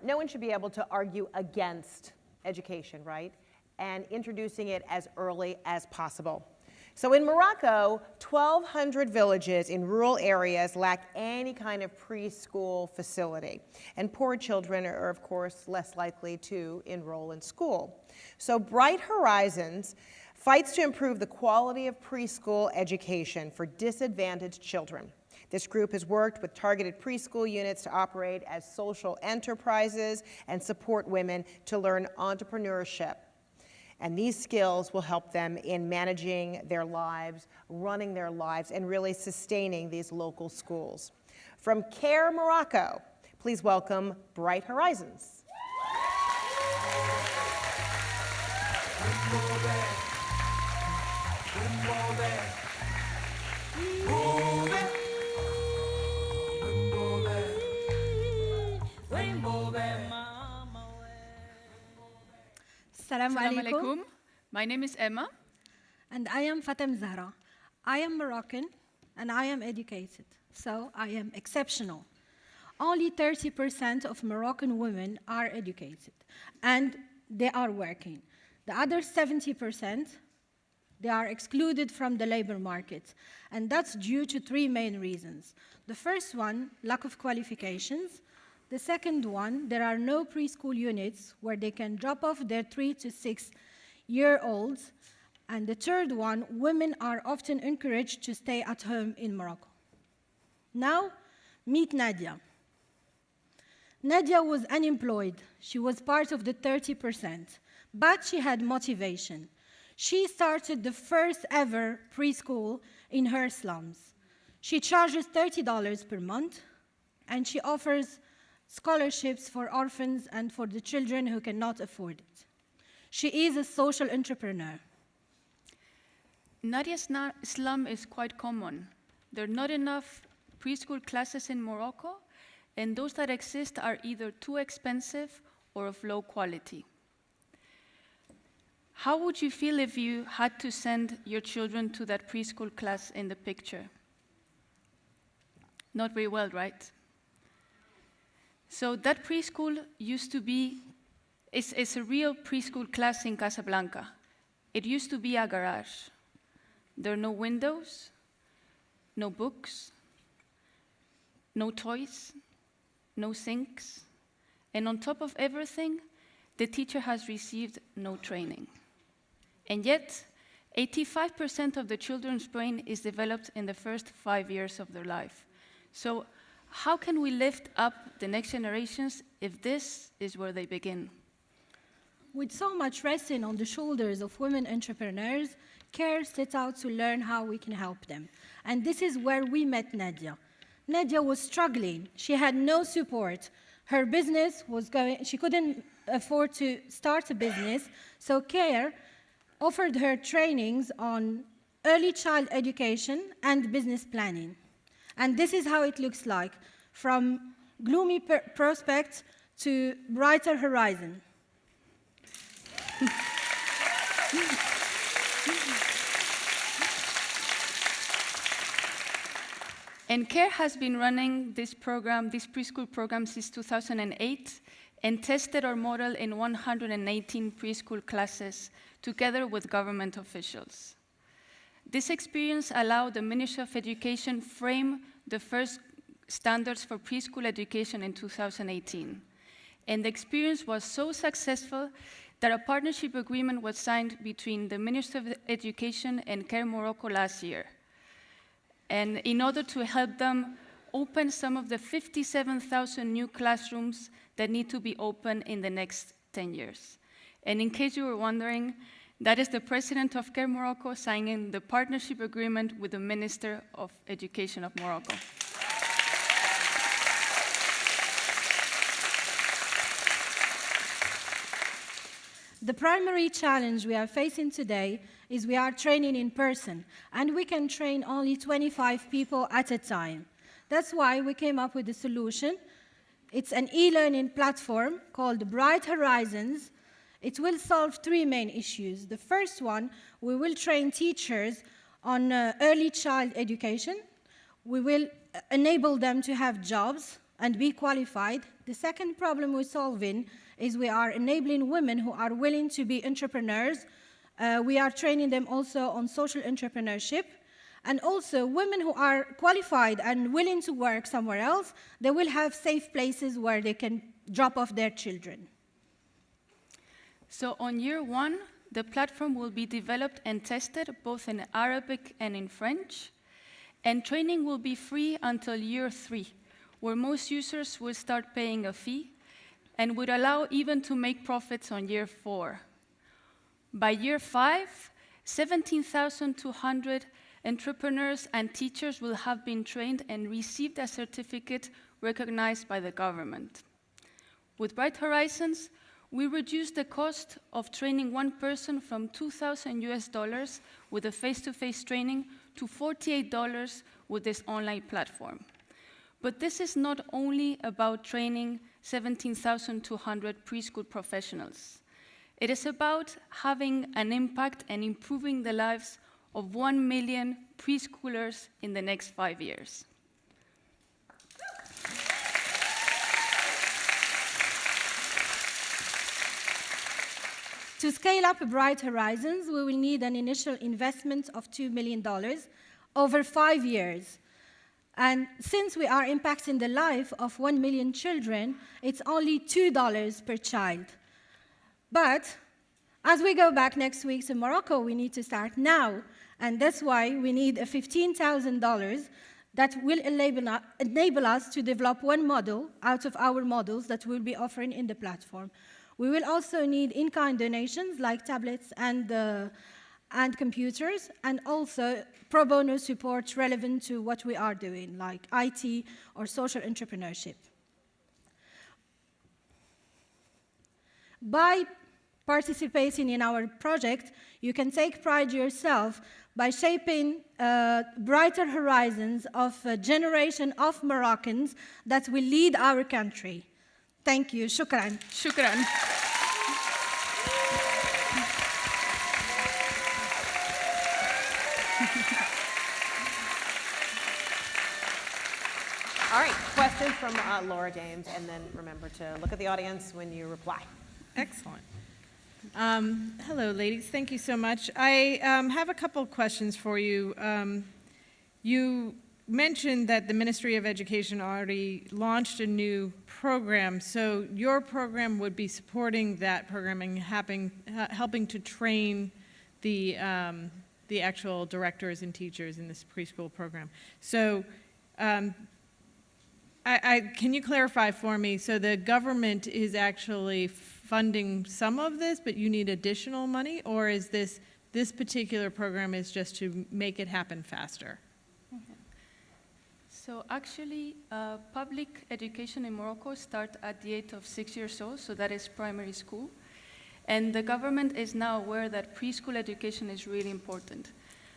No one should be able to argue against education, right? And introducing it as early as possible. So in Morocco, 1,200 villages in rural areas lack any kind of preschool facility. And poor children are, of course, less likely to enroll in school. So Bright Horizons fights to improve the quality of preschool education for disadvantaged children. This group has worked with targeted preschool units to operate as social enterprises and support women to learn entrepreneurship. And these skills will help them in managing their lives, running their lives, and really sustaining these local schools. From CARE Morocco, please welcome Bright Horizons. Assalamu alaikum. My name is Emma. And I am Fatem Zahra. I am Moroccan and I am educated, so I am exceptional. Only 30% of Moroccan women are educated and they are working. The other 70%, they are excluded from the labor market, and that's due to three main reasons. The first one, lack of qualifications. The second one, there are no preschool units where they can drop off their 3 to 6-year-olds. And the third one, women are often encouraged to stay at home in Morocco. Now, meet Nadia. Nadia was unemployed. She was part of the 30%, but she had motivation. She started the first ever preschool in her slums. She charges $30 per month, and she offers scholarships for orphans and for the children who cannot afford it. She is a social entrepreneur. Nadia's slum is quite common. There are not enough preschool classes in Morocco, and those that exist are either too expensive or of low quality. How would you feel if you had to send your children to that preschool class in the picture? Not very well, right? So that preschool used to be, it's a real preschool class in Casablanca. It used to be a garage. There are no windows, no books, no toys, no sinks, and on top of everything, the teacher has received no training. And yet, 85% of the children's brain is developed in the first 5 years of their life. So how can we lift up the next generations if this is where they begin? With so much resting on the shoulders of women entrepreneurs, CARE set out to learn how we can help them. And this is where we met Nadia. Nadia was struggling. She had no support. Her business was going, she couldn't afford to start a business, so CARE offered her trainings on early child education and business planning. And this is how it looks like, from gloomy prospect to brighter horizon. And CARE has been running this program, this preschool program, since 2008, and tested our model in 118 preschool classes, together with government officials. This experience allowed the Ministry of Education frame the first standards for preschool education in 2018. And the experience was so successful that a partnership agreement was signed between the Ministry of Education and CARE Morocco last year. And in order to help them open some of the 57,000 new classrooms that need to be open in the next 10 years. And in case you were wondering, that is the president of CARE Morocco signing the partnership agreement with the Minister of Education of Morocco. The primary challenge we are facing today is we are training in person, and we can train only 25 people at a time. That's why we came up with a solution. It's an e-learning platform called Bright Horizons. It will solve three main issues. The first one, we will train teachers on early child education. We will enable them to have jobs and be qualified. The second problem we're solving is we are enabling women who are willing to be entrepreneurs. We are training them also on social entrepreneurship. And also, women who are qualified and willing to work somewhere else, they will have safe places where they can drop off their children. So on year 1, the platform will be developed and tested both in Arabic and in French, and training will be free until year 3, where most users will start paying a fee and would allow even to make profits on year 4. By year 5, 17,200 entrepreneurs and teachers will have been trained and received a certificate recognized by the government. With Bright Horizons, we reduced the cost of training one person from $2,000 with a face-to-face training to $48 with this online platform. But this is not only about training 17,200 preschool professionals. It is about having an impact and improving the lives of 1 million preschoolers in the next 5 years. To scale up Bright Horizons, we will need an initial investment of $2 million over 5 years. And since we are impacting the life of 1 million children, it's only $2 per child. But as we go back next week to Morocco, we need to start now. And that's why we need a $15,000 that will enable us to develop one model out of our models that we'll be offering in the platform. We will also need in-kind donations like tablets and computers, and also pro bono support relevant to what we are doing, like IT or social entrepreneurship. By participating in our project, you can take pride yourself by shaping brighter horizons of a generation of Moroccans that will lead our country. Thank you. Shukran. Shukran. All right, questions from Laura James, and then remember to look at the audience when you reply. Excellent. Hello, ladies. Thank you so much. I have a couple of questions for you. You mentioned that the Ministry of Education already launched a new program, so your program would be supporting that program and helping to train the actual directors and teachers in this preschool program. So can you clarify for me, so the government is actually funding some of this, but you need additional money, or is this particular program is just to make it happen faster? So actually, public education in Morocco starts at the age of 6 years old, so that is primary school. And the government is now aware that preschool education is really important.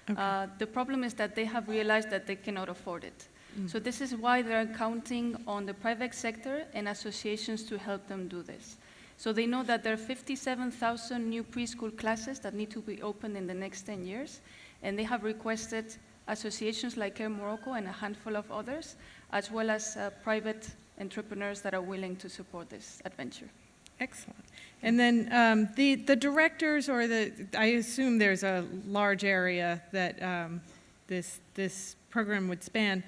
Okay. The problem is that they have realized that they cannot afford it. So this is why they're counting on the private sector and associations to help them do this. So they know that there are 57,000 new preschool classes that need to be opened in the next 10 years, and they have requested associations like Care Morocco and a handful of others, as well as private entrepreneurs that are willing to support this adventure. Excellent. And then the directors, or I assume there's a large area that this program would span.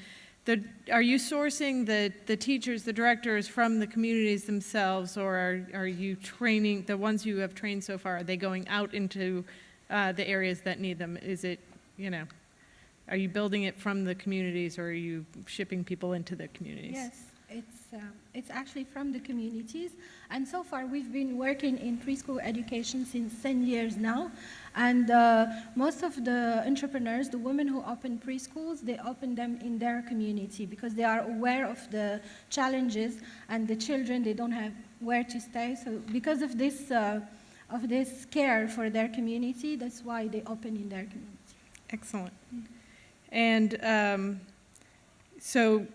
Are you sourcing the teachers, the directors from the communities themselves, or are you training, the ones you have trained so far, are they going out into the areas that need them? Is it, are you building it from the communities, or are you shipping people into the communities? Yes, it's actually from the communities. And so far, we've been working in preschool education since 10 years now. And most of the entrepreneurs, the women who open preschools, they open them in their community because they are aware of the challenges, and the children, they don't have where to stay. So because of this care for their community, that's why they open in their community. Excellent. And so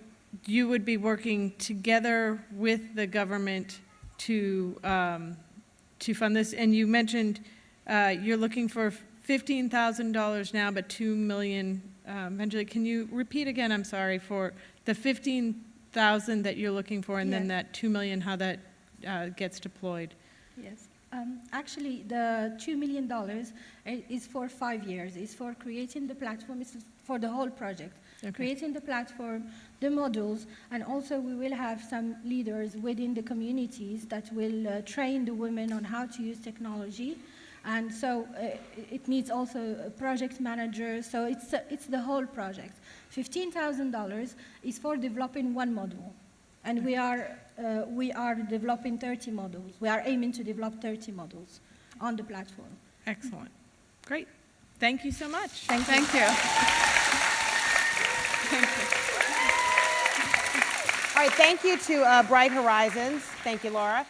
you would be working together with the government to fund this, and you mentioned you're looking for $15,000 now, but $2 million eventually. Can you repeat again? I'm sorry, for the 15 $500,000 that you're looking for, and then Yes. that $2 million, how that gets deployed? Yes. Actually, the $2 million is for 5 years. It's for creating the platform. It's for the whole project. Okay. Creating the platform, the modules, and also we will have some leaders within the communities that will train the women on how to use technology. And so it needs also a project manager. So it's the whole project. $15,000 is for developing one module. And we are developing 30 modules. We are aiming to develop 30 modules on the platform. Excellent. Great. Thank you so much. Thank you. All right, thank you to Bright Horizons. Thank you, Laura.